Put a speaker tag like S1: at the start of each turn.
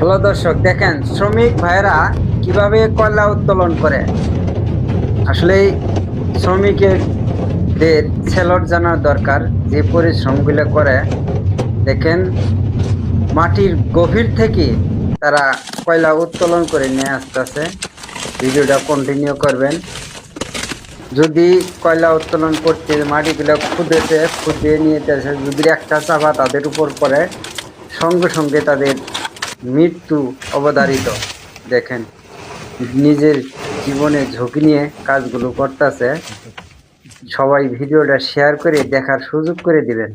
S1: Hello দর্শক, দেখেন শ্রমিক ভাইরা কিভাবে কয়লা উত্তোলন করে। আসলে শ্রমিকদের সেলট জানার দরকার, যে পরিশ্রমগুলো করে। দেখেন, মাটির গভীর থেকে তারা কয়লা উত্তোলন করে নিয়ে আসতেছে। ভিডিওটা কন্টিনিউ করবেন। যদি কয়লা উত্তোলন করতে মাটিগুলো খুদে নিয়ে যদি একটা চাপা তাদের উপর পড়ে, সঙ্গে সঙ্গে তাদের মৃত্যু অবধারিত। দেখেন, নিজের জীবনে ঝুঁকি নিয়ে কাজগুলো করতেছে। সবাই ভিডিওটা শেয়ার করে দেখার সুযোগ করে দিবেন।